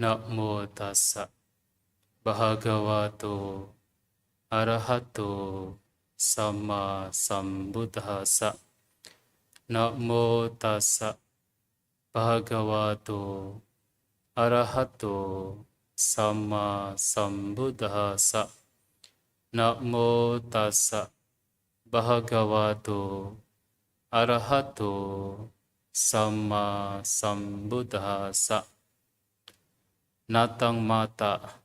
Namo tassa bhagavato arahato sama sambuddhassa. Namo tassa bhagavato arahato sama sambuddhassa. Namo tassa bhagavato arahato sama sambuddhassa. Natang mata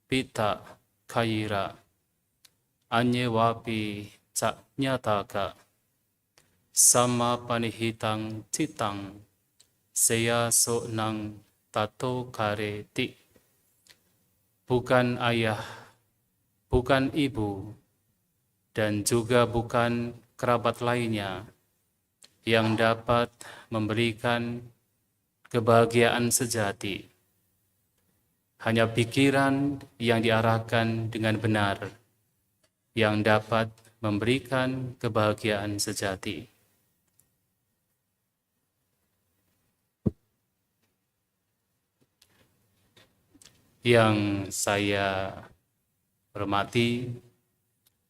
pita kaira anyewapi ca nyataka sama panihitang citang seya so nang tato kareti. Bukan ayah, bukan ibu, dan juga bukan kerabat lainnya yang dapat memberikan kebahagiaan sejati. Hanya pikiran yang diarahkan dengan benar yang dapat memberikan kebahagiaan sejati. Yang saya hormati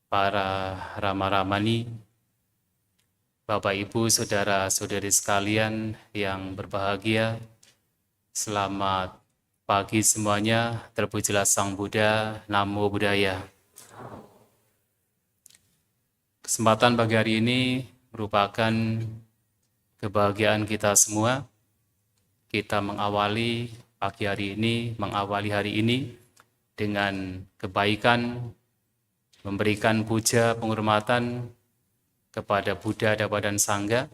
para Rama-Ramani, Bapak Ibu, Saudara-saudari sekalian yang berbahagia, selamat pagi semuanya, terpujilah Sang Buddha, Namo Buddhaya. Kesempatan pagi hari ini merupakan kebahagiaan kita semua. Kita mengawali pagi hari ini, mengawali hari ini dengan kebaikan, memberikan puja penghormatan kepada Buddha, Dhamma, dan Sangha,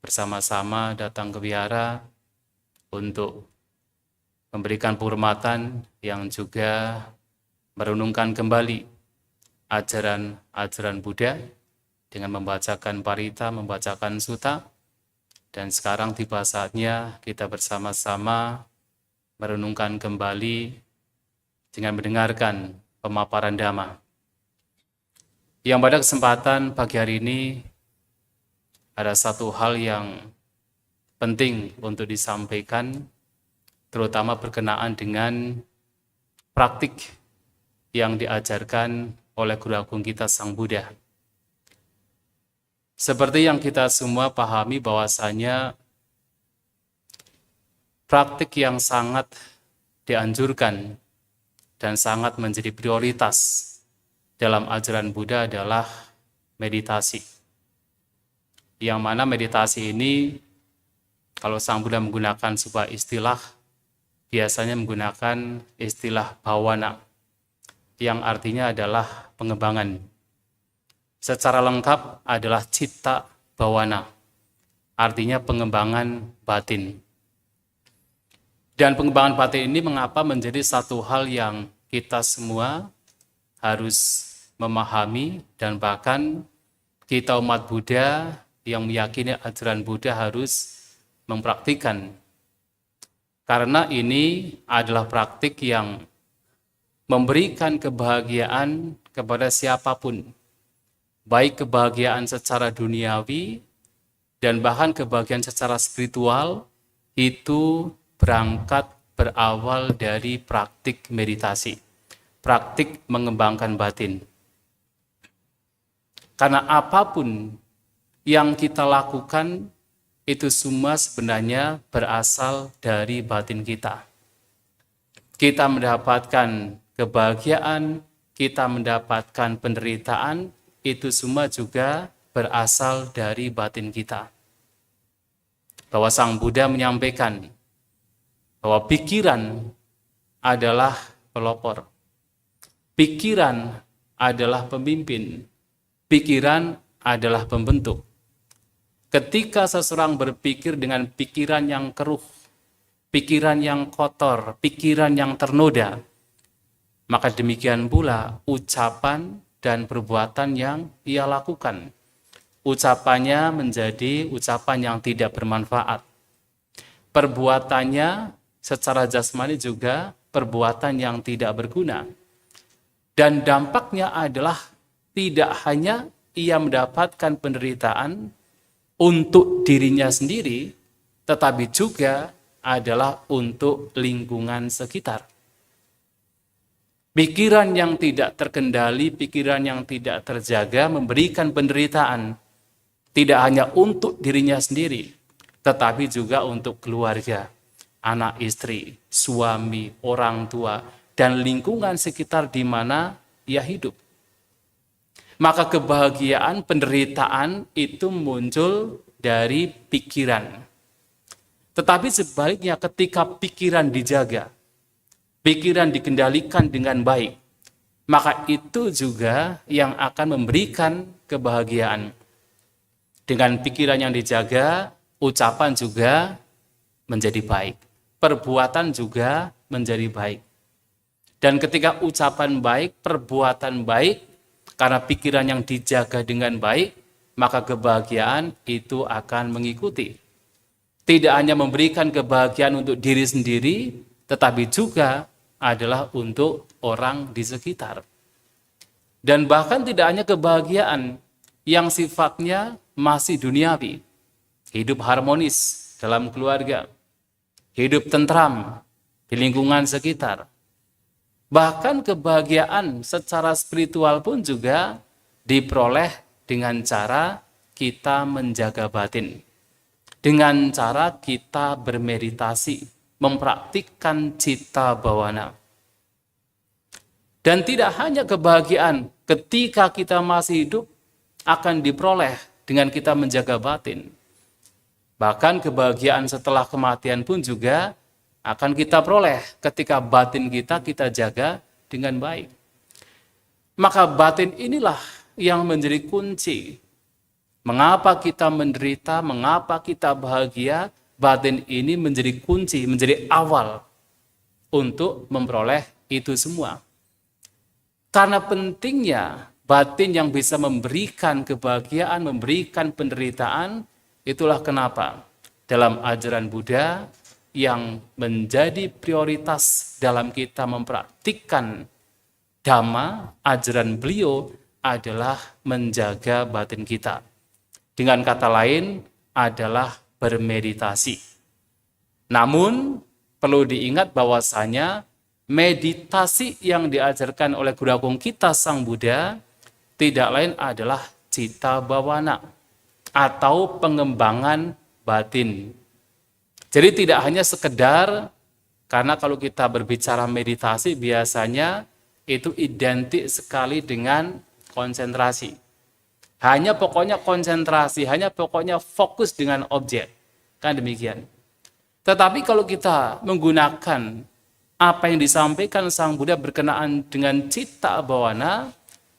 bersama-sama datang ke wihara untuk memberikan penghormatan yang juga merenungkan kembali ajaran-ajaran Buddha dengan membacakan parita, membacakan sutta, dan sekarang tiba saatnya kita bersama-sama merenungkan kembali dengan mendengarkan pemaparan Dhamma. Yang pada kesempatan pagi hari ini ada satu hal yang penting untuk disampaikan, terutama berkenaan dengan praktik yang diajarkan oleh Guru Agung kita Sang Buddha. Seperti yang kita semua pahami bahwasanya praktik yang sangat dianjurkan dan sangat menjadi prioritas dalam ajaran Buddha adalah meditasi. Yang mana meditasi ini, kalau Sang Buddha menggunakan sebuah istilah, biasanya menggunakan istilah bhavana, yang artinya adalah pengembangan. Secara lengkap adalah citta bhavana, artinya pengembangan batin. Dan pengembangan batin ini mengapa menjadi satu hal yang kita semua harus memahami, dan bahkan kita umat Buddha yang meyakini ajaran Buddha harus mempraktikkan. Karena ini adalah praktik yang memberikan kebahagiaan kepada siapapun, baik kebahagiaan secara duniawi dan bahkan kebahagiaan secara spiritual, itu berawal dari praktik meditasi, praktik mengembangkan batin. Karena apapun yang kita lakukan, itu semua sebenarnya berasal dari batin kita. Kita mendapatkan kebahagiaan, kita mendapatkan penderitaan, itu semua juga berasal dari batin kita. Bahwa Sang Buddha menyampaikan bahwa pikiran adalah pelopor, pikiran adalah pemimpin, pikiran adalah pembentuk. Ketika seseorang berpikir dengan pikiran yang keruh, pikiran yang kotor, pikiran yang ternoda, maka demikian pula ucapan dan perbuatan yang ia lakukan. Ucapannya menjadi ucapan yang tidak bermanfaat. Perbuatannya secara jasmani juga perbuatan yang tidak berguna. Dan dampaknya adalah tidak hanya ia mendapatkan penderitaan untuk dirinya sendiri, tetapi juga adalah untuk lingkungan sekitar. Pikiran yang tidak terkendali, pikiran yang tidak terjaga memberikan penderitaan. Tidak hanya untuk dirinya sendiri, tetapi juga untuk keluarga, anak istri, suami, orang tua, dan lingkungan sekitar di mana ia hidup. Maka kebahagiaan, penderitaan itu muncul dari pikiran. Tetapi sebaliknya ketika pikiran dijaga, pikiran dikendalikan dengan baik, maka itu juga yang akan memberikan kebahagiaan. Dengan pikiran yang dijaga, ucapan juga menjadi baik. Perbuatan juga menjadi baik. Dan ketika ucapan baik, perbuatan baik, karena pikiran yang dijaga dengan baik, maka kebahagiaan itu akan mengikuti. Tidak hanya memberikan kebahagiaan untuk diri sendiri, tetapi juga adalah untuk orang di sekitar. Dan bahkan tidak hanya kebahagiaan yang sifatnya masih duniawi, hidup harmonis dalam keluarga, hidup tentram di lingkungan sekitar. Bahkan kebahagiaan secara spiritual pun juga diperoleh dengan cara kita menjaga batin, dengan cara kita bermeditasi, mempraktikkan citta bawana. Dan tidak hanya kebahagiaan ketika kita masih hidup akan diperoleh dengan kita menjaga batin. Bahkan kebahagiaan setelah kematian pun juga akan kita peroleh ketika batin kita jaga dengan baik. Maka batin inilah yang menjadi kunci. Mengapa kita menderita, mengapa kita bahagia, batin ini menjadi kunci, menjadi awal untuk memperoleh itu semua. Karena pentingnya batin yang bisa memberikan kebahagiaan, memberikan penderitaan, itulah kenapa dalam ajaran Buddha yang menjadi prioritas dalam kita mempraktikkan Dhamma, ajaran beliau adalah menjaga batin kita. Dengan kata lain adalah bermeditasi. Namun perlu diingat bahwasanya meditasi yang diajarkan oleh Guru Agung kita Sang Buddha tidak lain adalah citta bawana atau pengembangan batin. Jadi tidak hanya sekedar, karena kalau kita berbicara meditasi biasanya itu identik sekali dengan konsentrasi. Hanya pokoknya konsentrasi, hanya pokoknya fokus dengan objek. Kan demikian. Tetapi kalau kita menggunakan apa yang disampaikan Sang Buddha berkenaan dengan citta bawana,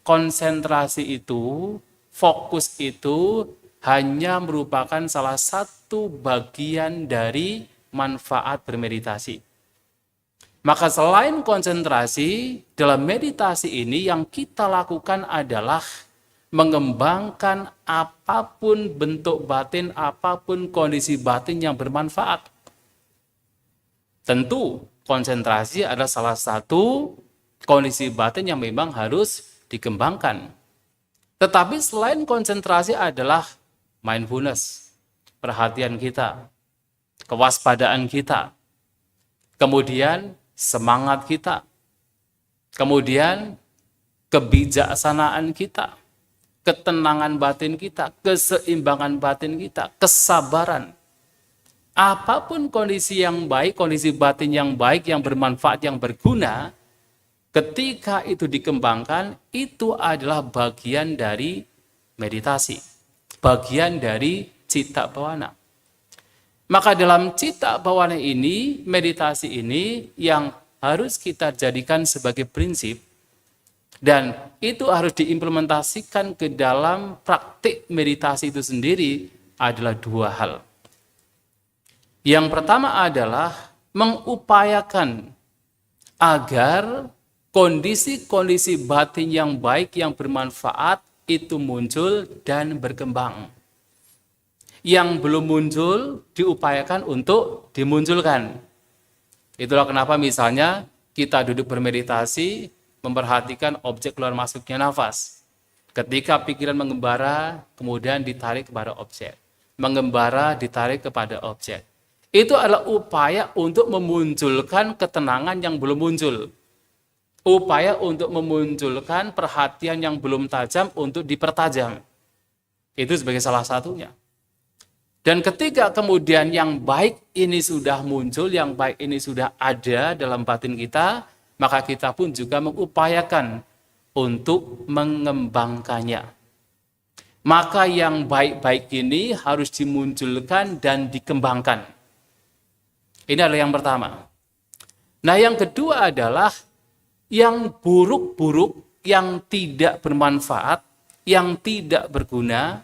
konsentrasi itu, fokus itu hanya merupakan salah satu bagian dari manfaat bermeditasi. Maka selain konsentrasi, dalam meditasi ini yang kita lakukan adalah mengembangkan apapun bentuk batin, apapun kondisi batin yang bermanfaat. Tentu konsentrasi adalah salah satu kondisi batin yang memang harus dikembangkan. Tetapi selain konsentrasi adalah mindfulness, perhatian kita, kewaspadaan kita, kemudian semangat kita, kemudian kebijaksanaan kita, ketenangan batin kita, keseimbangan batin kita, kesabaran. Apapun kondisi yang baik, kondisi batin yang baik, yang bermanfaat, yang berguna, ketika itu dikembangkan, itu adalah bagian dari meditasi, bagian dari citta bawana. Maka dalam citta bawana ini, meditasi ini yang harus kita jadikan sebagai prinsip, dan itu harus diimplementasikan ke dalam praktik meditasi itu sendiri adalah dua hal. Yang pertama adalah mengupayakan agar kondisi-kondisi batin yang baik, yang bermanfaat itu muncul dan berkembang. Yang belum muncul diupayakan untuk dimunculkan. Itulah kenapa misalnya kita duduk bermeditasi, memperhatikan objek keluar masuknya nafas. Ketika pikiran mengembara, kemudian ditarik kepada objek. Mengembara, ditarik kepada objek. Itu adalah upaya untuk memunculkan ketenangan yang belum muncul. Upaya untuk memunculkan perhatian yang belum tajam untuk dipertajam. Itu sebagai salah satunya. Dan ketika kemudian yang baik ini sudah muncul, yang baik ini sudah ada dalam batin kita, maka kita pun juga mengupayakan untuk mengembangkannya. Maka yang baik-baik ini harus dimunculkan dan dikembangkan. Ini adalah yang pertama. Nah, yang kedua adalah yang buruk-buruk, yang tidak bermanfaat, yang tidak berguna,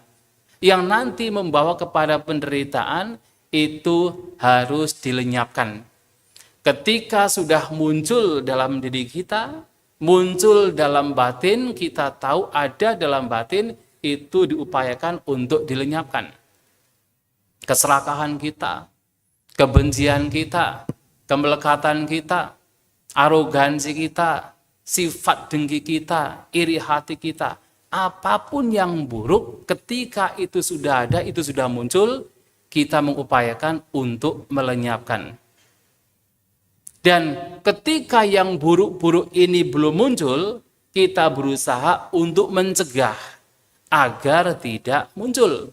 yang nanti membawa kepada penderitaan, itu harus dilenyapkan. Ketika sudah muncul dalam diri kita, muncul dalam batin, kita tahu ada dalam batin, itu diupayakan untuk dilenyapkan. Keserakahan kita, kebencian kita, kemelekatan kita, arogansi kita, sifat dengki kita, iri hati kita, apapun yang buruk, ketika itu sudah ada, itu sudah muncul, kita mengupayakan untuk melenyapkan. Dan ketika yang buruk-buruk ini belum muncul, kita berusaha untuk mencegah agar tidak muncul.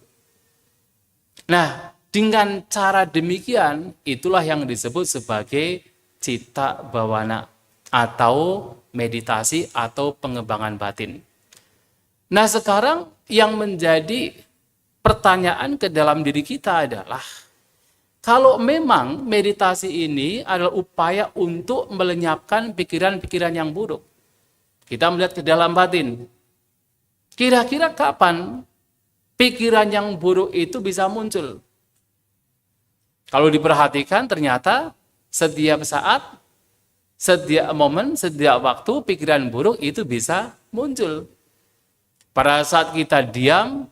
Nah, dengan cara demikian, itulah yang disebut sebagai citta bawana atau meditasi atau pengembangan batin. Nah, sekarang yang menjadi pertanyaan ke dalam diri kita adalah, kalau memang meditasi ini adalah upaya untuk melenyapkan pikiran-pikiran yang buruk, kita melihat ke dalam batin, kira-kira kapan pikiran yang buruk itu bisa muncul? Kalau diperhatikan ternyata setiap saat, setiap momen, setiap waktu pikiran buruk itu bisa muncul. Pada saat kita diam,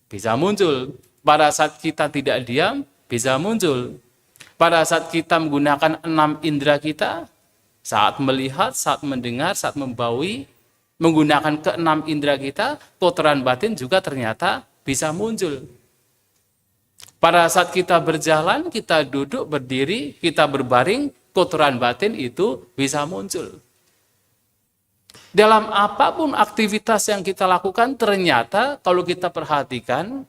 bisa muncul. Pada saat kita tidak diam, bisa muncul. Pada saat kita menggunakan 6 indera kita, saat melihat, saat mendengar, saat membaui, menggunakan ke-6 indera kita, kotoran batin juga ternyata bisa muncul. Pada saat kita berjalan, kita duduk, berdiri, kita berbaring, kotoran batin itu bisa muncul. Dalam apapun aktivitas yang kita lakukan, ternyata kalau kita perhatikan,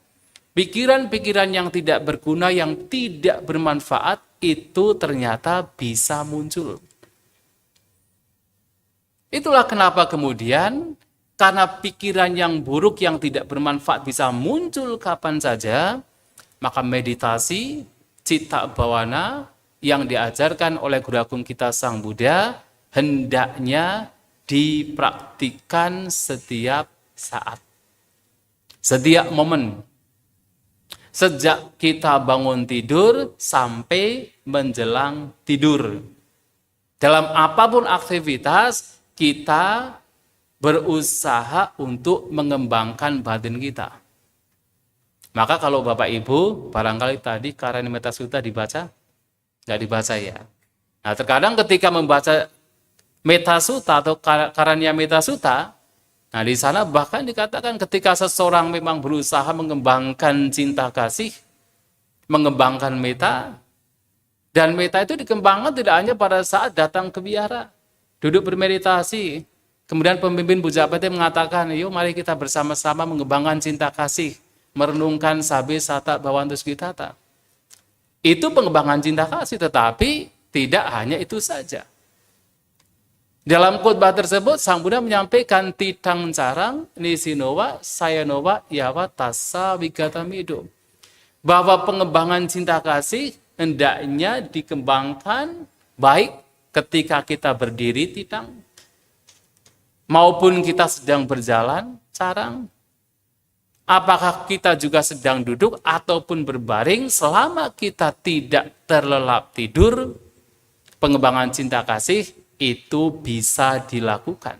pikiran-pikiran yang tidak berguna, yang tidak bermanfaat, itu ternyata bisa muncul. Itulah kenapa kemudian, karena pikiran yang buruk, yang tidak bermanfaat bisa muncul kapan saja, maka meditasi, citta bawana yang diajarkan oleh Guru Agung kita Sang Buddha hendaknya dipraktikkan setiap saat, setiap momen. Sejak kita bangun tidur sampai menjelang tidur. Dalam apapun aktivitas, kita berusaha untuk mengembangkan batin kita. Maka kalau Bapak Ibu, barangkali tadi Karanimetta Sutta dibaca? Nggak dibaca ya. Nah, terkadang ketika membaca Metta Sutta atau Karanya Metta Sutta, nah di sana bahkan dikatakan ketika seseorang memang berusaha mengembangkan cinta kasih, mengembangkan metta, dan metta itu dikembangkan tidak hanya pada saat datang ke wihara, duduk bermeditasi, kemudian pemimpin Pujapati mengatakan, yuk mari kita bersama-sama mengembangkan cinta kasih, merenungkan sabe sata bawantus kitata. Itu pengembangan cinta kasih, tetapi tidak hanya itu saja. Dalam khotbah tersebut, Sang Buddha menyampaikan titang carang nisinowa sayanowa yawa tassa wigatamido. Bahwa pengembangan cinta kasih hendaknya dikembangkan baik ketika kita berdiri titang, maupun kita sedang berjalan carang. Apakah kita juga sedang duduk ataupun berbaring, selama kita tidak terlelap tidur, pengembangan cinta kasih itu bisa dilakukan.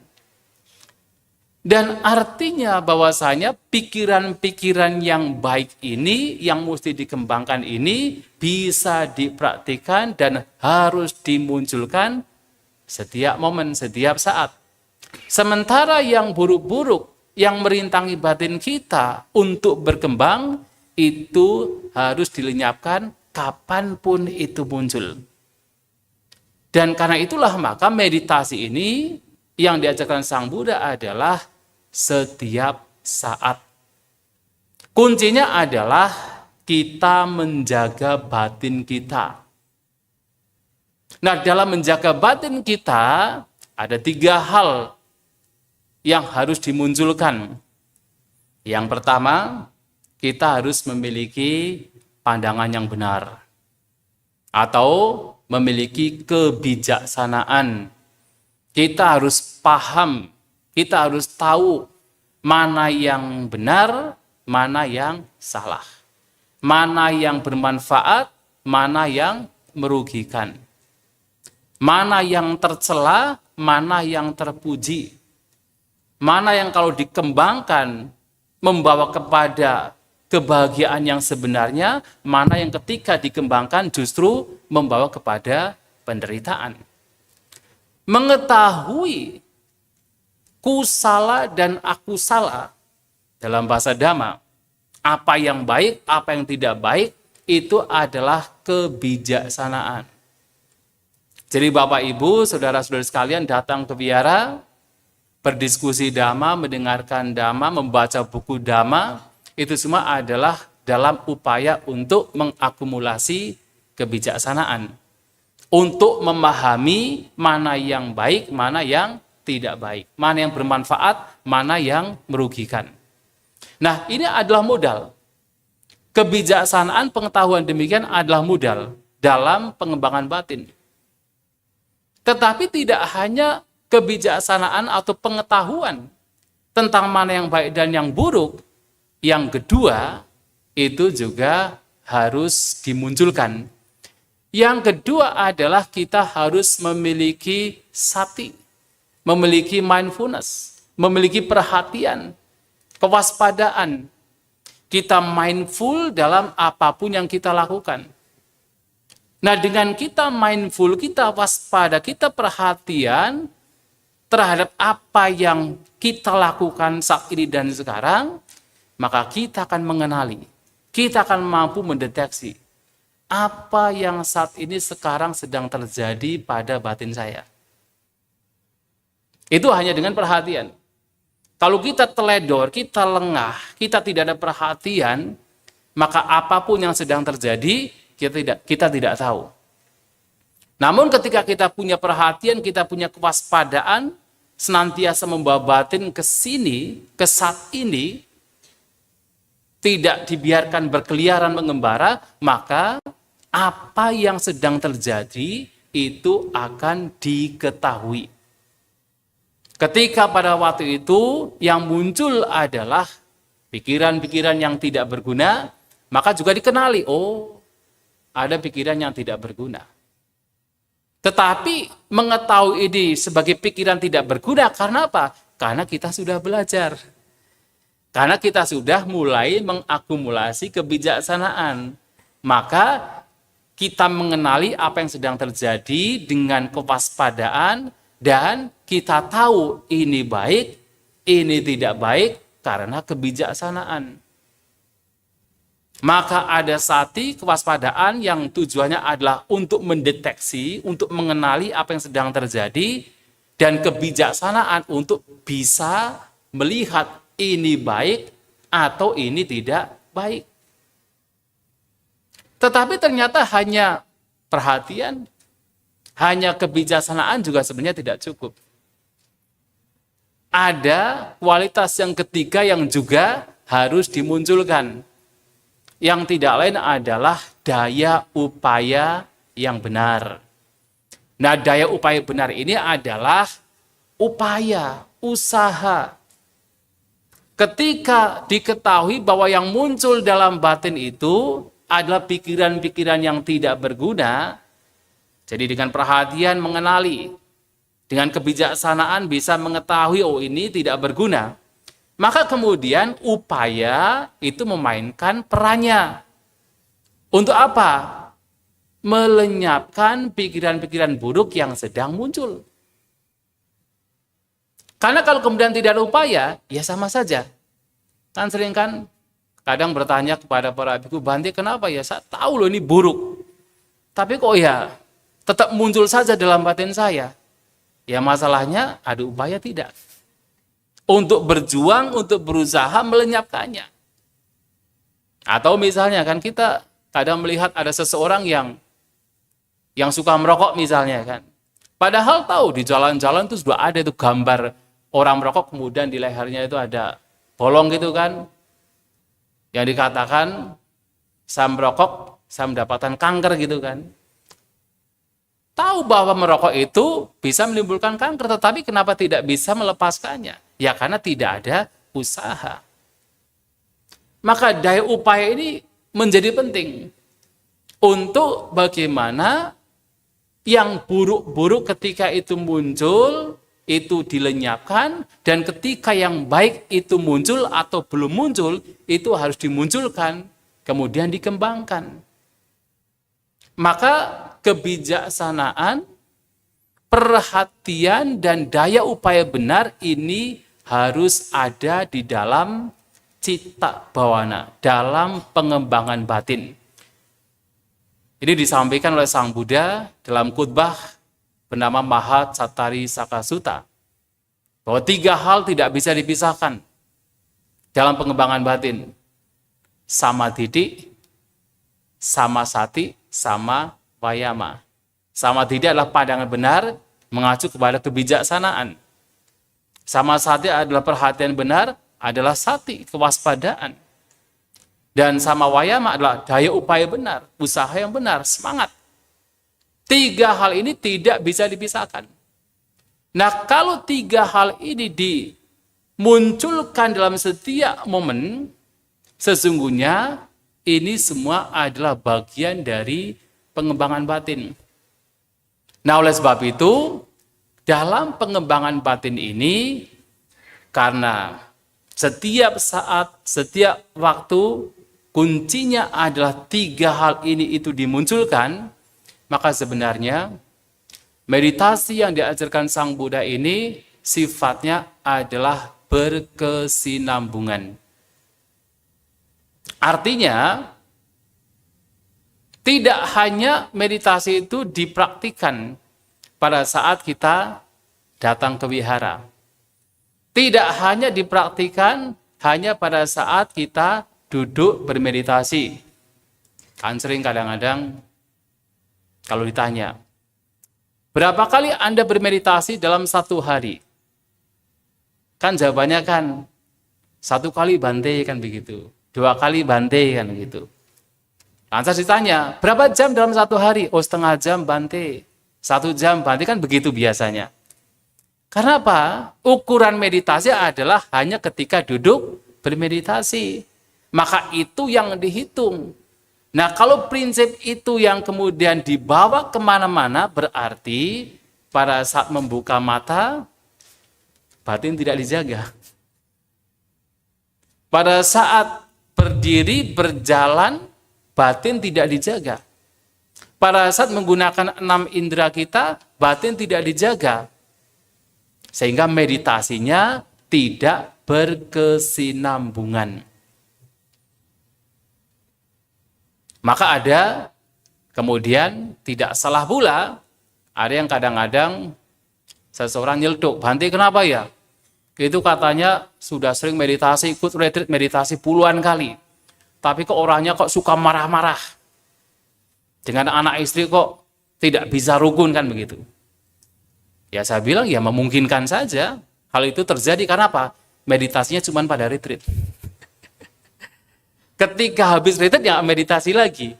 Dan artinya bahwasanya pikiran-pikiran yang baik ini, yang mesti dikembangkan ini, bisa dipraktikkan dan harus dimunculkan setiap momen, setiap saat. Sementara yang buruk-buruk, yang merintangi batin kita untuk berkembang, itu harus dilenyapkan kapanpun itu muncul. Dan karena itulah maka meditasi ini yang diajarkan Sang Buddha adalah setiap saat. Kuncinya adalah kita menjaga batin kita. Nah, dalam menjaga batin kita ada 3 hal yang harus dimunculkan. Yang pertama, kita harus memiliki pandangan yang benar atau memiliki kebijaksanaan. Kita harus paham, kita harus tahu mana yang benar, mana yang salah, mana yang bermanfaat, mana yang merugikan, mana yang tercela, mana yang terpuji, mana yang kalau dikembangkan membawa kepada kebahagiaan yang sebenarnya, mana yang ketika dikembangkan justru membawa kepada penderitaan. Mengetahui kusala dan akusala dalam bahasa Dhamma, apa yang baik, apa yang tidak baik, itu adalah kebijaksanaan. Jadi Bapak Ibu, saudara-saudara sekalian datang ke wihara, berdiskusi Dhamma, mendengarkan Dhamma, membaca buku Dhamma, itu semua adalah dalam upaya untuk mengakumulasi kebijaksanaan. Untuk memahami mana yang baik, mana yang tidak baik. Mana yang bermanfaat, mana yang merugikan. Nah, ini adalah modal. Kebijaksanaan pengetahuan demikian adalah modal dalam pengembangan batin. Tetapi tidak hanya kebijaksanaan atau pengetahuan tentang mana yang baik dan yang buruk, yang kedua itu juga harus dimunculkan. Yang kedua adalah kita harus memiliki sati, memiliki mindfulness, memiliki perhatian, kewaspadaan. Kita mindful dalam apapun yang kita lakukan. Nah, dengan kita mindful, kita waspada, kita perhatian terhadap apa yang kita lakukan saat ini dan sekarang, maka kita akan mengenali, kita akan mampu mendeteksi apa yang saat ini sekarang sedang terjadi pada batin saya. Itu hanya dengan perhatian. Kalau kita teledor, kita lengah, kita tidak ada perhatian, maka apapun yang sedang terjadi, kita tidak tahu. Namun ketika kita punya perhatian, kita punya kewaspadaan, senantiasa membawa batin ke sini, ke saat ini, tidak dibiarkan berkeliaran mengembara, maka apa yang sedang terjadi itu akan diketahui. Ketika pada waktu itu yang muncul adalah pikiran-pikiran yang tidak berguna, maka juga dikenali, oh, ada pikiran yang tidak berguna. Tetapi mengetahui ini sebagai pikiran tidak berguna karena apa? Karena kita sudah belajar. Karena kita sudah mulai mengakumulasi kebijaksanaan. Maka kita mengenali apa yang sedang terjadi dengan kewaspadaan dan kita tahu ini baik, ini tidak baik karena kebijaksanaan. Maka ada sati, kewaspadaan yang tujuannya adalah untuk mendeteksi, untuk mengenali apa yang sedang terjadi, dan kebijaksanaan untuk bisa melihat ini baik atau ini tidak baik. Tetapi ternyata hanya perhatian, hanya kebijaksanaan juga sebenarnya tidak cukup. Ada kualitas yang ketiga yang juga harus dimunculkan. Yang tidak lain adalah daya upaya yang benar. Nah, daya upaya benar ini adalah upaya, usaha. Ketika diketahui bahwa yang muncul dalam batin itu adalah pikiran-pikiran yang tidak berguna, jadi dengan perhatian mengenali, dengan kebijaksanaan bisa mengetahui, oh ini tidak berguna. Maka kemudian upaya itu memainkan perannya. Untuk apa? Melenyapkan pikiran-pikiran buruk yang sedang muncul. Karena kalau kemudian tidak ada upaya, ya sama saja. Kan sering kan kadang bertanya kepada para biku, Bante kenapa ya? Saya tahu loh ini buruk. Tapi kok ya tetap muncul saja dalam batin saya. Ya masalahnya ada upaya tidak. Untuk berjuang, untuk berusaha melenyapkannya. Atau misalnya kan kita kadang melihat ada seseorang yang suka merokok misalnya kan. Padahal tahu di jalan-jalan itu sudah ada itu gambar orang merokok, kemudian di lehernya itu ada bolong gitu kan. Yang dikatakan saya merokok, saya mendapatkan kanker gitu kan. Tahu bahwa merokok itu bisa menimbulkan kanker, tetapi kenapa tidak bisa melepaskannya? Ya karena tidak ada usaha. Maka daya upaya ini menjadi penting untuk bagaimana yang buruk-buruk ketika itu muncul, itu dilenyapkan, dan ketika yang baik itu muncul atau belum muncul, itu harus dimunculkan, kemudian dikembangkan. Maka kebijaksanaan, perhatian, dan daya upaya benar ini harus ada di dalam cita bawana, dalam pengembangan batin. Ini disampaikan oleh Sang Buddha dalam khutbah bernama Mahacattari Saka Sutta, bahwa 3 hal tidak bisa dipisahkan dalam pengembangan batin. Samadhiti, samasati, sama wayama. Samadhiti adalah pandangan benar mengacu kepada kebijaksanaan. Samasati adalah perhatian benar, adalah sati, kewaspadaan. Dan sama wayama adalah daya upaya benar, usaha yang benar, semangat. 3 hal ini tidak bisa dipisahkan. Nah, kalau 3 hal ini dimunculkan dalam setiap momen, sesungguhnya ini semua adalah bagian dari pengembangan batin. Nah, oleh sebab itu, dalam pengembangan batin ini, karena setiap saat, setiap waktu, kuncinya adalah 3 hal ini itu dimunculkan, maka sebenarnya meditasi yang diajarkan Sang Buddha ini sifatnya adalah berkesinambungan. Artinya, tidak hanya meditasi itu dipraktikkan pada saat kita datang ke wihara. Tidak hanya dipraktikkan hanya pada saat kita duduk bermeditasi. Kan sering kadang-kadang kalau ditanya, berapa kali Anda bermeditasi dalam 1 hari? Kan jawabannya kan 1 kali Bante kan begitu, 2 kali Bante kan begitu. Lantas ditanya, berapa jam dalam 1 hari? Oh, setengah jam Bante, 1 jam Bante, kan begitu biasanya. Karena apa? Ukuran meditasi adalah hanya ketika duduk bermeditasi. Maka itu yang dihitung. Nah, kalau prinsip itu yang kemudian dibawa kemana-mana, berarti pada saat membuka mata, batin tidak dijaga. Pada saat berdiri, berjalan, batin tidak dijaga. Pada saat menggunakan 6 indera kita, batin tidak dijaga. Sehingga meditasinya tidak berkesinambungan. Maka ada kemudian tidak salah pula, ada yang kadang-kadang seseorang nyeletuk, Bante kenapa ya? Itu katanya sudah sering meditasi, ikut retreat meditasi puluhan kali. Tapi kok orangnya kok suka marah-marah. Dengan anak istri kok tidak bisa rukun kan begitu. Ya saya bilang ya memungkinkan saja hal itu terjadi, karena apa? Meditasinya cuma pada retreat. Ketika habis retreat ya meditasi lagi.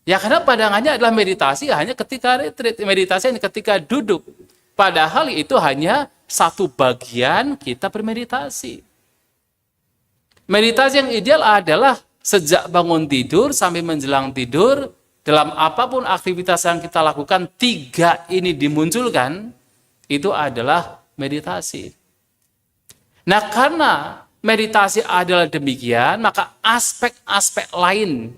Ya karena pandangannya adalah meditasi hanya ketika retreat, meditasi hanya ketika duduk. Padahal itu hanya satu bagian kita bermeditasi. Meditasi yang ideal adalah sejak bangun tidur sampai menjelang tidur, dalam apapun aktivitas yang kita lakukan, 3 ini dimunculkan, itu adalah meditasi. Nah, karena meditasi adalah demikian, maka aspek-aspek lain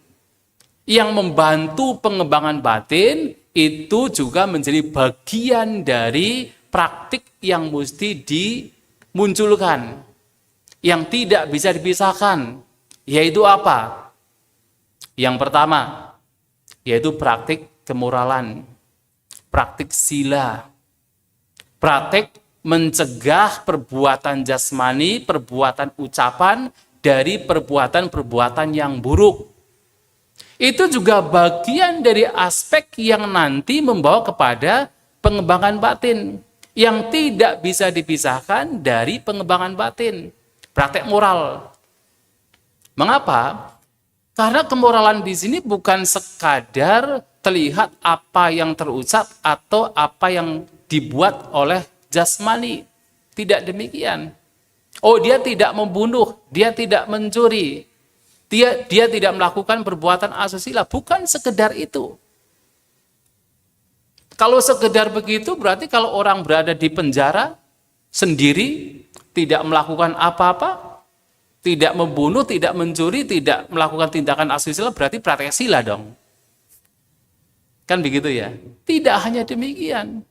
yang membantu pengembangan batin itu juga menjadi bagian dari praktik yang mesti dimunculkan, yang tidak bisa dipisahkan. Yaitu apa? Yang pertama, yaitu praktik kemoralan, praktik sila, praktik mencegah perbuatan jasmani, perbuatan ucapan dari perbuatan-perbuatan yang buruk. Itu juga bagian dari aspek yang nanti membawa kepada pengembangan batin, yang tidak bisa dipisahkan dari pengembangan batin, praktek moral. Mengapa? Karena kemoralan di sini bukan sekadar terlihat apa yang terucap atau apa yang dibuat oleh jasmani. Tidak demikian. Oh, dia tidak membunuh, dia tidak mencuri, dia tidak melakukan perbuatan asusila. Bukan sekedar itu. Kalau sekedar begitu, berarti kalau orang berada di penjara sendiri, tidak melakukan apa-apa, tidak membunuh, tidak mencuri, tidak melakukan tindakan asusila, berarti praktek sila dong. Kan begitu ya? Tidak hanya demikian.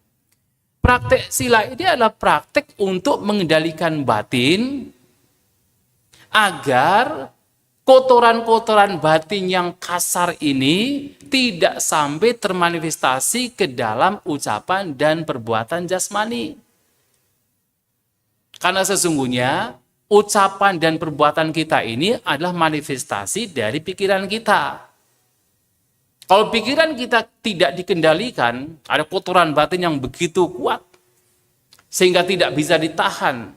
Praktek sila ini adalah praktek untuk mengendalikan batin agar kotoran-kotoran batin yang kasar ini tidak sampai termanifestasi ke dalam ucapan dan perbuatan jasmani. Karena sesungguhnya ucapan dan perbuatan kita ini adalah manifestasi dari pikiran kita. Kalau pikiran kita tidak dikendalikan, ada kotoran batin yang begitu kuat, sehingga tidak bisa ditahan,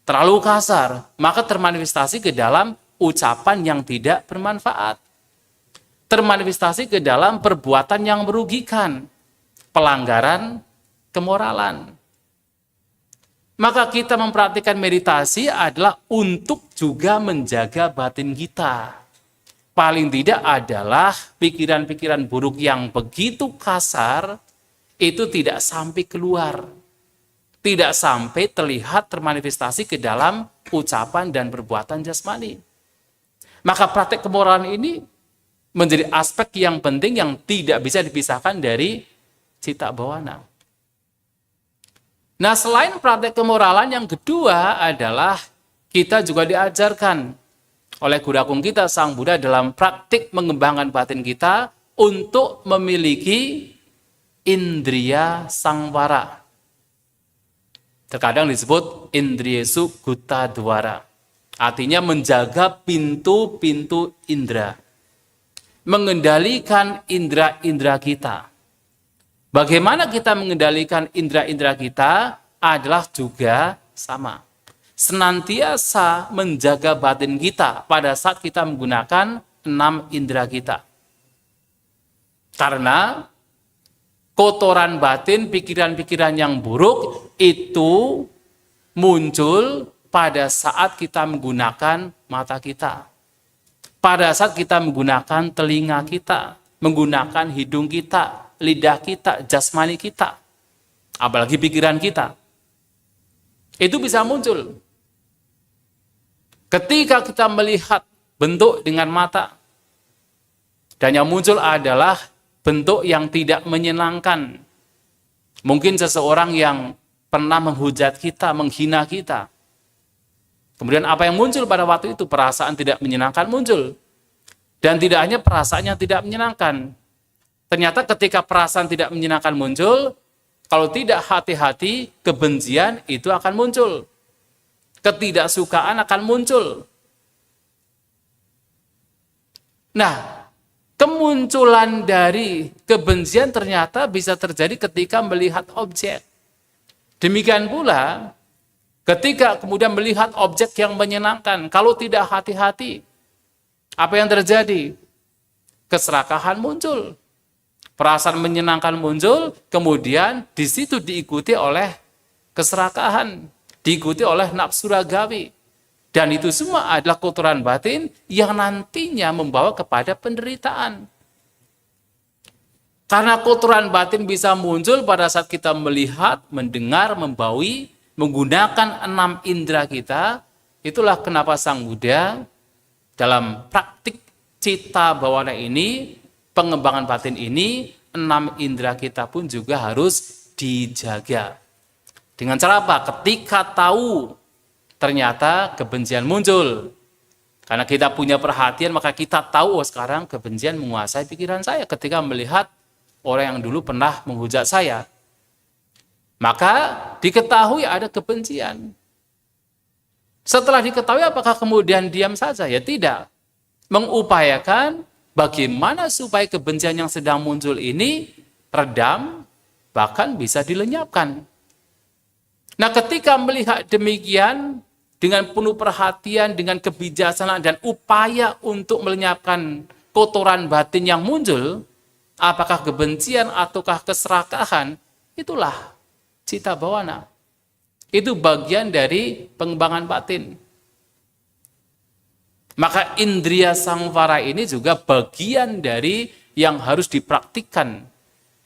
terlalu kasar, maka termanifestasi ke dalam ucapan yang tidak bermanfaat. Termanifestasi ke dalam perbuatan yang merugikan, pelanggaran kemoralan. Maka kita mempraktikkan meditasi adalah untuk juga menjaga batin kita. Paling tidak adalah pikiran-pikiran buruk yang begitu kasar, itu tidak sampai keluar. Tidak sampai terlihat termanifestasi ke dalam ucapan dan perbuatan jasmani. Maka praktek kemoralan ini menjadi aspek yang penting yang tidak bisa dipisahkan dari cita bawana. Nah, selain praktek kemoralan, yang kedua adalah kita juga diajarkan oleh Guru Agung kita, Sang Buddha, dalam praktik mengembangkan batin kita untuk memiliki indriya sangwara. Terkadang disebut indriyesu gutta dwara. Artinya menjaga pintu-pintu indera. Mengendalikan indera-indera kita. Bagaimana kita mengendalikan indera-indera kita adalah juga sama. Senantiasa menjaga batin kita pada saat kita menggunakan 6 indera kita. Karena kotoran batin, pikiran-pikiran yang buruk itu muncul pada saat kita menggunakan mata kita. Pada saat kita menggunakan telinga kita, menggunakan hidung kita, lidah kita, jasmani kita, apalagi pikiran kita. Itu bisa muncul. Ketika kita melihat bentuk dengan mata, dan yang muncul adalah bentuk yang tidak menyenangkan. Mungkin seseorang yang pernah menghujat kita, menghina kita. Kemudian apa yang muncul pada waktu itu? Perasaan tidak menyenangkan muncul. Dan tidak hanya perasaan yang tidak menyenangkan. Ternyata ketika perasaan tidak menyenangkan muncul, kalau tidak hati-hati, kebencian itu akan muncul. Ketidaksukaan akan muncul. Nah, kemunculan dari kebencian ternyata bisa terjadi ketika melihat objek. Demikian pula, ketika kemudian melihat objek yang menyenangkan, kalau tidak hati-hati, apa yang terjadi? Keserakahan muncul. Perasaan menyenangkan muncul, kemudian di situ diikuti oleh keserakahan, diikuti oleh nafsu ragawi. Dan itu semua adalah kotoran batin yang nantinya membawa kepada penderitaan. Karena kotoran batin bisa muncul pada saat kita melihat, mendengar, membaui, menggunakan 6 indera kita. Itulah kenapa Sang Buddha dalam praktik cita bawana ini, pengembangan batin ini, 6 indera kita pun juga harus dijaga. Dengan cara apa? Ketika tahu ternyata kebencian muncul, Karena kita punya perhatian, maka kita tahu, oh sekarang kebencian menguasai pikiran saya ketika melihat orang yang dulu pernah menghujat saya. Maka diketahui ada kebencian. Setelah diketahui, apakah kemudian diam saja? Ya tidak. Mengupayakan bagaimana supaya kebencian yang sedang muncul ini redam, bahkan bisa dilenyapkan. Nah, ketika melihat demikian, dengan penuh perhatian, dengan kebijaksanaan dan upaya untuk melenyapkan kotoran batin yang muncul, apakah kebencian ataukah keserakahan, itulah cita bawana. Itu bagian dari pengembangan batin. Maka indriya samvara ini juga bagian dari yang harus dipraktikkan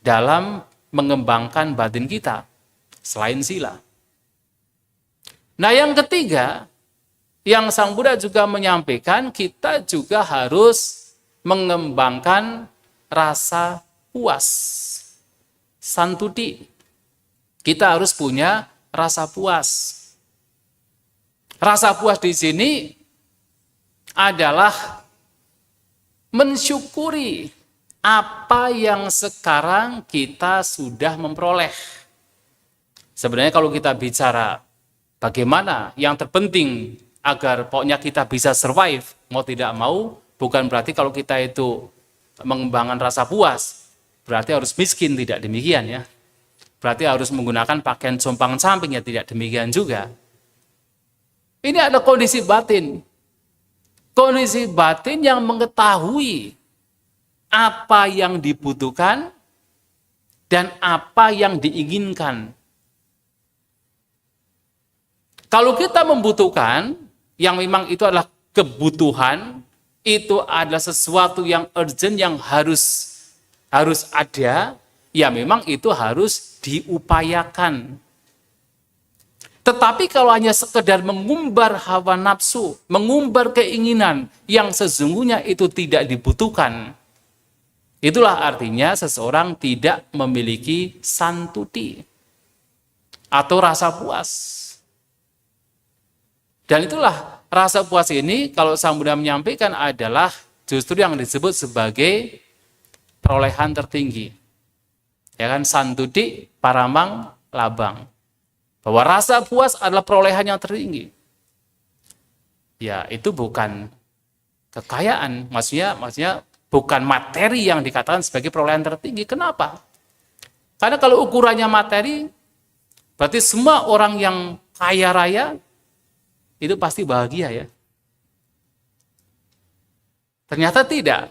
dalam mengembangkan batin kita, selain sila. Nah, yang ketiga, yang Sang Buddha juga menyampaikan, kita juga harus mengembangkan rasa puas. Santuti. Kita harus punya rasa puas. Rasa puas di sini adalah mensyukuri apa yang sekarang kita sudah memperoleh. Sebenarnya kalau kita bicara bagaimana yang terpenting agar pokoknya kita bisa survive, mau tidak mau, bukan berarti kalau kita itu mengembangkan rasa puas, berarti harus miskin, tidak demikian ya. Berarti harus menggunakan pakaian compang-camping, ya tidak demikian juga. Ini ada kondisi batin. Kondisi batin yang mengetahui apa yang dibutuhkan dan apa yang diinginkan. Kalau kita membutuhkan, yang memang itu adalah kebutuhan, itu adalah sesuatu yang urgent, yang harus ada, ya memang itu harus diupayakan. Tetapi kalau hanya sekedar mengumbar hawa nafsu, mengumbar keinginan yang sesungguhnya itu tidak dibutuhkan, itulah artinya seseorang tidak memiliki santuti atau rasa puas. Dan itulah rasa puas ini, kalau Sang Buddha menyampaikan, adalah justru yang disebut sebagai perolehan tertinggi. Ya kan, santuti paramang labang. Bahwa rasa puas adalah perolehan yang tertinggi. Ya, itu bukan kekayaan, maksudnya bukan materi yang dikatakan sebagai perolehan tertinggi. Kenapa? Karena kalau ukurannya materi, berarti semua orang yang kaya raya itu pasti bahagia ya. Ternyata tidak.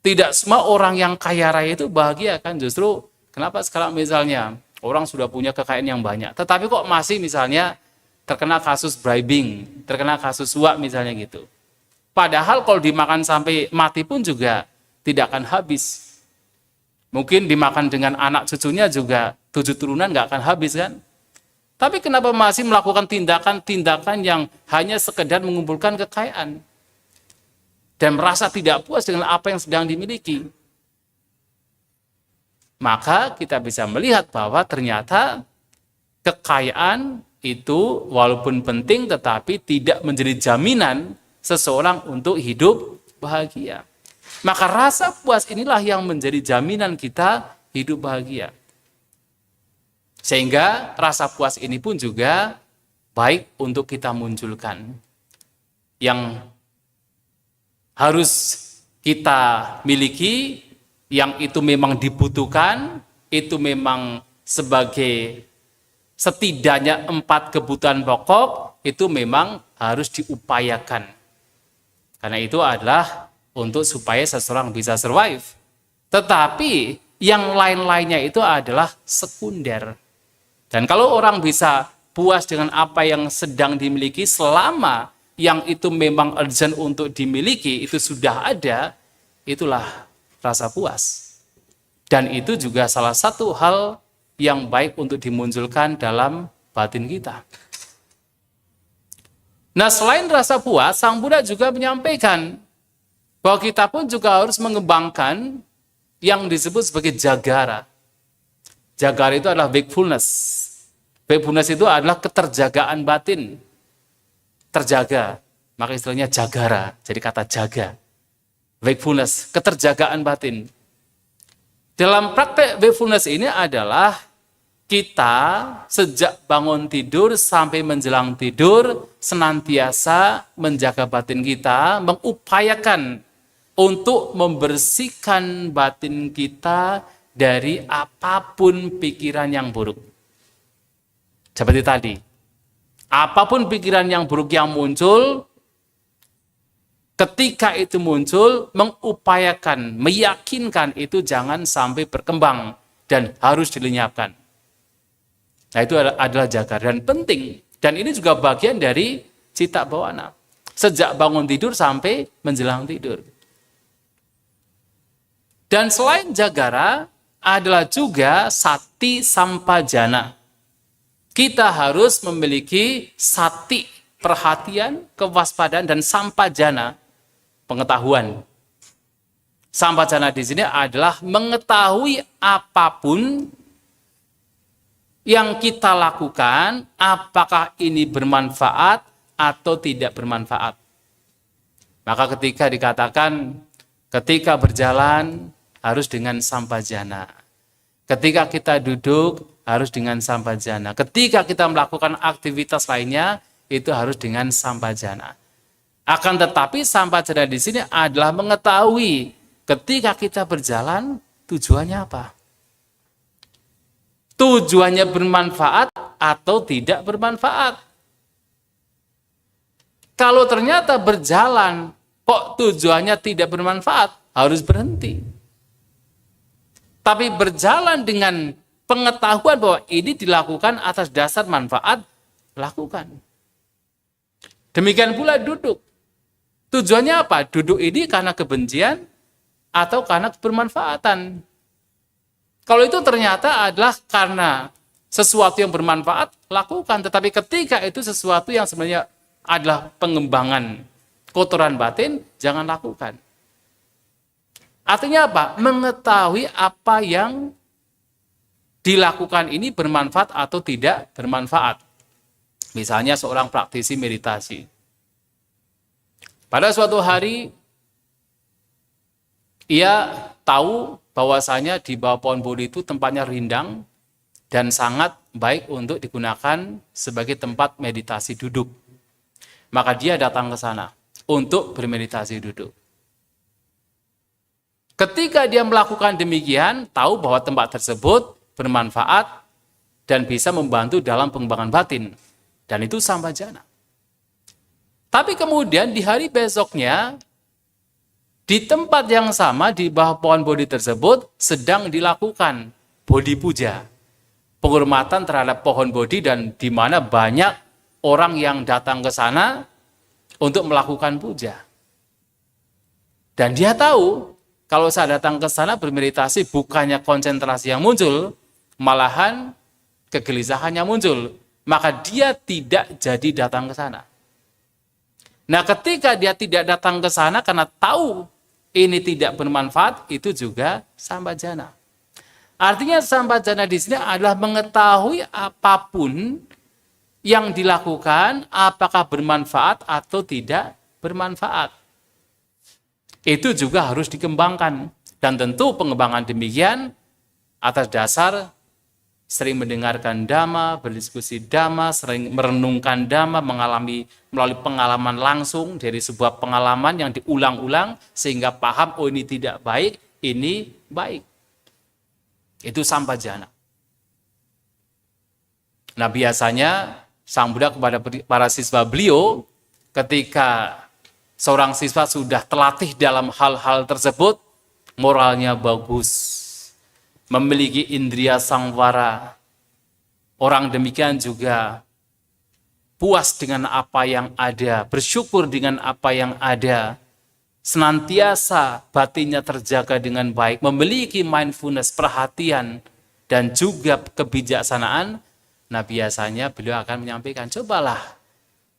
Tidak semua orang yang kaya raya itu bahagia kan. Justru kenapa sekarang misalnya orang sudah punya kekayaan yang banyak, tetapi kok masih misalnya terkena kasus bribing, terkena kasus suap misalnya gitu. Padahal kalau dimakan sampai mati pun juga tidak akan habis. Mungkin dimakan dengan anak cucunya juga 7 turunan nggak akan habis kan. Tapi kenapa masih melakukan tindakan-tindakan yang hanya sekedar mengumpulkan kekayaan dan merasa tidak puas dengan apa yang sedang dimiliki? Maka kita bisa melihat bahwa ternyata kekayaan itu walaupun penting tetapi tidak menjadi jaminan seseorang untuk hidup bahagia. Maka rasa puas inilah yang menjadi jaminan kita hidup bahagia. Sehingga rasa puas ini pun juga baik untuk kita munculkan. Yang harus kita miliki, yang itu memang dibutuhkan, itu memang sebagai setidaknya 4 kebutuhan pokok, itu memang harus diupayakan. Karena itu adalah untuk supaya seseorang bisa survive. Tetapi yang lain-lainnya itu adalah sekunder. Dan kalau orang bisa puas dengan apa yang sedang dimiliki, selama yang itu memang urgent untuk dimiliki, itu sudah ada, itulah rasa puas. Dan itu juga salah satu hal yang baik untuk dimunculkan dalam batin kita. Nah, selain rasa puas, Sang Buddha juga menyampaikan bahwa kita pun juga harus mengembangkan yang disebut sebagai jagara. Jagara itu adalah wakefulness. Wakefulness itu adalah keterjagaan batin. Terjaga. Maka istilahnya jagara, jadi kata jaga. Wakefulness, keterjagaan batin. Dalam praktek wakefulness ini adalah kita sejak bangun tidur sampai menjelang tidur senantiasa menjaga batin kita, mengupayakan untuk membersihkan batin kita dari apapun pikiran yang buruk. Seperti tadi, apapun pikiran yang buruk yang muncul, ketika itu muncul, mengupayakan, meyakinkan itu jangan sampai berkembang dan harus dilenyapkan. Nah, itu adalah jaga dan penting. Dan ini juga bagian dari cita bawana. Sejak bangun tidur sampai menjelang tidur. Dan selain jagara, adalah juga sati sampajana. Kita harus memiliki sati, perhatian, kewaspadaan, dan sampajana, pengetahuan. Sampajana di sini adalah mengetahui apapun yang kita lakukan, apakah ini bermanfaat atau tidak bermanfaat. Maka ketika dikatakan, ketika berjalan harus dengan sampajana. Ketika kita duduk harus dengan sampajana. Ketika kita melakukan aktivitas lainnya, itu harus dengan sampajana. Akan tetapi sampajana di sini adalah mengetahui ketika kita berjalan tujuannya apa. Tujuannya bermanfaat atau tidak bermanfaat. Kalau ternyata berjalan kok tujuannya tidak bermanfaat, harus berhenti. Tapi berjalan dengan pengetahuan bahwa ini dilakukan atas dasar manfaat, lakukan. Demikian pula duduk. Tujuannya apa? Duduk ini karena kebencian atau karena bermanfaatan. Kalau itu ternyata adalah karena sesuatu yang bermanfaat, lakukan. Tetapi ketika itu sesuatu yang sebenarnya adalah pengembangan kotoran batin, jangan lakukan. Artinya apa? Mengetahui apa yang dilakukan ini bermanfaat atau tidak bermanfaat. Misalnya seorang praktisi meditasi. Pada suatu hari, ia tahu bahwasanya di bawah pohon Bodhi itu tempatnya rindang dan sangat baik untuk digunakan sebagai tempat meditasi duduk. Maka dia datang ke sana untuk bermeditasi duduk. Ketika dia melakukan demikian, tahu bahwa tempat tersebut bermanfaat dan bisa membantu dalam pengembangan batin. Dan itu sampajana. Tapi kemudian di hari besoknya, di tempat yang sama di bawah pohon Bodhi tersebut sedang dilakukan Bodhi puja. Penghormatan terhadap pohon Bodhi dan di mana banyak orang yang datang ke sana untuk melakukan puja. Dan dia tahu, kalau saya datang ke sana bermeditasi bukannya konsentrasi yang muncul, malahan kegelisahan yang muncul. Maka dia tidak jadi datang ke sana. Nah, ketika dia tidak datang ke sana karena tahu ini tidak bermanfaat, itu juga sampajana. Artinya sampajana di sini adalah mengetahui apapun yang dilakukan apakah bermanfaat atau tidak bermanfaat. Itu juga harus dikembangkan. Dan tentu pengembangan demikian atas dasar sering mendengarkan Dhamma, berdiskusi Dhamma, sering merenungkan Dhamma, melalui pengalaman langsung dari sebuah pengalaman yang diulang-ulang sehingga paham, oh ini tidak baik, ini baik. Itu sampajana. Nah, biasanya Sang Buddha kepada para siswa beliau, ketika seorang siswa sudah terlatih dalam hal-hal tersebut, moralnya bagus, memiliki indria sangwara, orang demikian juga puas dengan apa yang ada, bersyukur dengan apa yang ada, senantiasa batinnya terjaga dengan baik, memiliki mindfulness, perhatian, dan juga kebijaksanaan. Nah, biasanya beliau akan menyampaikan, cobalah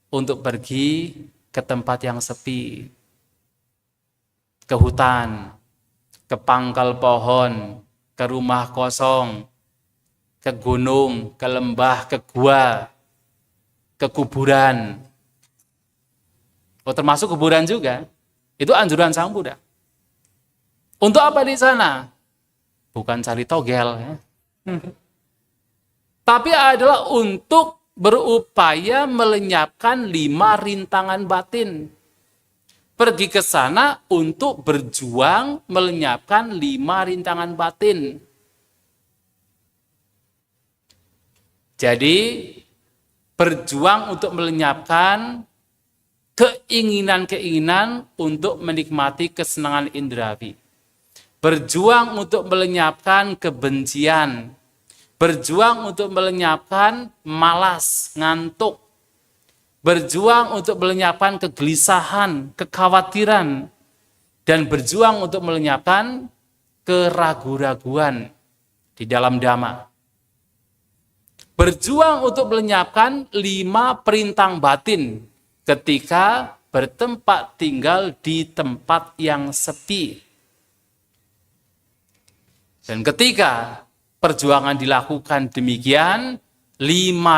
untuk pergi ke tempat yang sepi, ke hutan, ke pangkal pohon, ke rumah kosong, ke gunung, ke lembah, ke gua, ke kuburan. Oh, termasuk kuburan juga. Itu anjuran Sang Buddha. Untuk apa di sana? Bukan cari togel, ya. Tapi adalah untuk berupaya melenyapkan 5 rintangan batin. Pergi ke sana untuk berjuang melenyapkan 5 rintangan batin. Jadi, berjuang untuk melenyapkan keinginan-keinginan untuk menikmati kesenangan indrawi. Berjuang untuk melenyapkan kebencian. Berjuang untuk melenyapkan malas, ngantuk. Berjuang untuk melenyapkan kegelisahan, kekhawatiran. Dan berjuang untuk melenyapkan keraguan-raguan di dalam Dhamma. Berjuang untuk melenyapkan 5 perintang batin ketika bertempat tinggal di tempat yang sepi. Dan ketika perjuangan dilakukan demikian, 5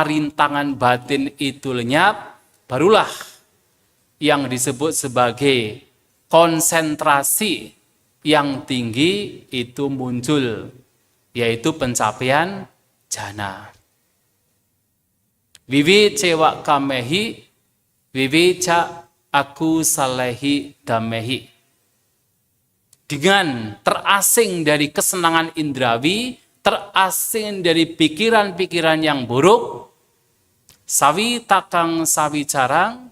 rintangan batin itu lenyap, barulah yang disebut sebagai konsentrasi yang tinggi itu muncul, yaitu pencapaian jana. Vivi cewa kamehi, vivi ca aku salehi damehi. Dengan terasing dari kesenangan indrawi, terasing dari pikiran-pikiran yang buruk, sawi takang sawi carang,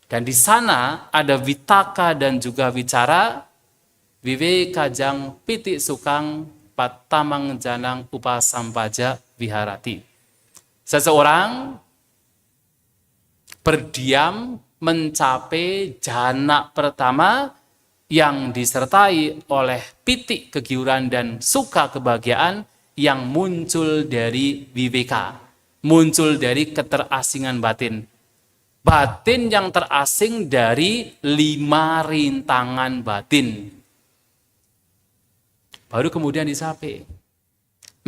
dan di sana ada vitaka dan juga wicara, vive kajang piti sukang patamang janang upasampaja viharati. Seseorang berdiam mencapai jana pertama yang disertai oleh pitik kegiuran dan suka kebahagiaan yang muncul dari viveka, muncul dari keterasingan batin. Batin yang terasing dari 5 rintangan batin. Baru kemudian dicapai.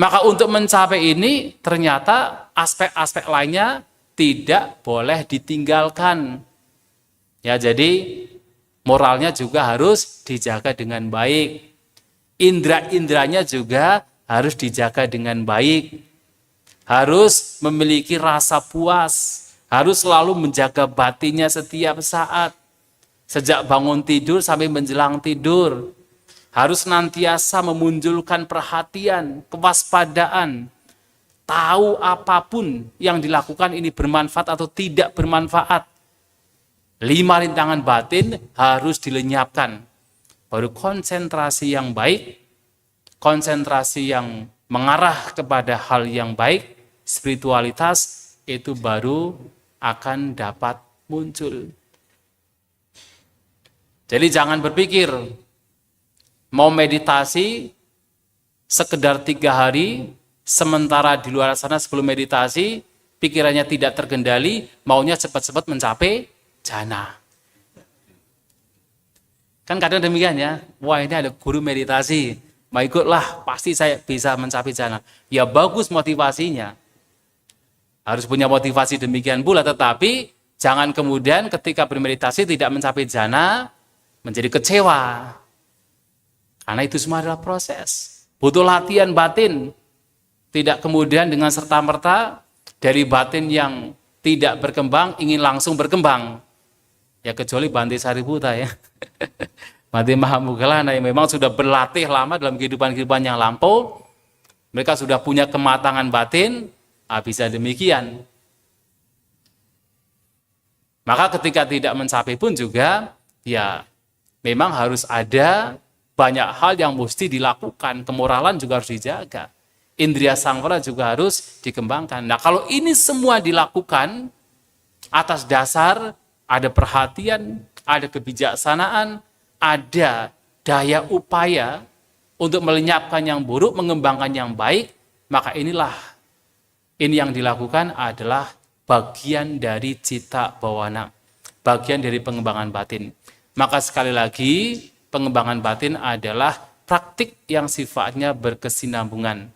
Maka untuk mencapai ini ternyata aspek-aspek lainnya tidak boleh ditinggalkan. Ya, jadi moralnya juga harus dijaga dengan baik. Indra-indranya juga harus dijaga dengan baik. Harus memiliki rasa puas. Harus selalu menjaga batinnya setiap saat. Sejak bangun tidur sampai menjelang tidur. Harus senantiasa memunculkan perhatian, kewaspadaan. Tahu apapun yang dilakukan ini bermanfaat atau tidak bermanfaat. 5 rintangan batin harus dilenyapkan. Baru konsentrasi yang baik, konsentrasi yang mengarah kepada hal yang baik, spiritualitas itu baru akan dapat muncul. Jadi jangan berpikir mau meditasi sekedar 3 hari, sementara di luar sana sebelum meditasi pikirannya tidak terkendali, maunya cepat-cepat mencapai jana. Kan kadang demikian ya, wah ini ada guru meditasi, mau ikutlah, pasti saya bisa mencapai jana. Ya bagus motivasinya, harus punya motivasi demikian pula, tetapi jangan kemudian ketika bermeditasi tidak mencapai jana, menjadi kecewa. Karena itu semua adalah proses, butuh latihan batin, tidak kemudian dengan serta-merta dari batin yang tidak berkembang ingin langsung berkembang. Ya kecuali Bante Sariputta ya. Bante Mahamoggallana yang memang sudah berlatih lama dalam kehidupan-kehidupan yang lampau. Mereka sudah punya kematangan batin, bisa demikian. Maka ketika tidak mencapai pun juga, ya memang harus ada banyak hal yang mesti dilakukan. Kemoralan juga harus dijaga. Indriya samvara juga harus dikembangkan. Nah kalau ini semua dilakukan atas dasar ada perhatian, ada kebijaksanaan, ada daya upaya untuk melenyapkan yang buruk, mengembangkan yang baik, maka ini yang dilakukan adalah bagian dari cita bawana, bagian dari pengembangan batin. Maka sekali lagi, pengembangan batin adalah praktik yang sifatnya berkesinambungan.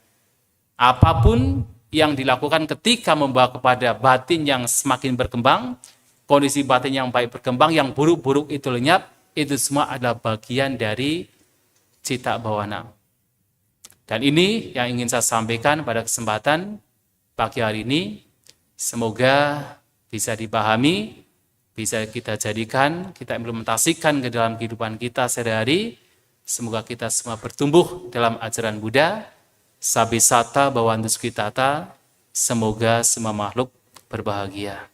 Apapun yang dilakukan ketika membawa kepada batin yang semakin berkembang, kondisi batin yang baik berkembang, yang buruk-buruk itu lenyap, itu semua adalah bagian dari cita bawana. Dan ini yang ingin saya sampaikan pada kesempatan pagi hari ini. Semoga bisa dipahami, bisa kita jadikan, kita implementasikan ke dalam kehidupan kita sehari-hari. Semoga kita semua bertumbuh dalam ajaran Buddha. Sabisata Bhavantu Sukhitata. Semoga semua makhluk berbahagia.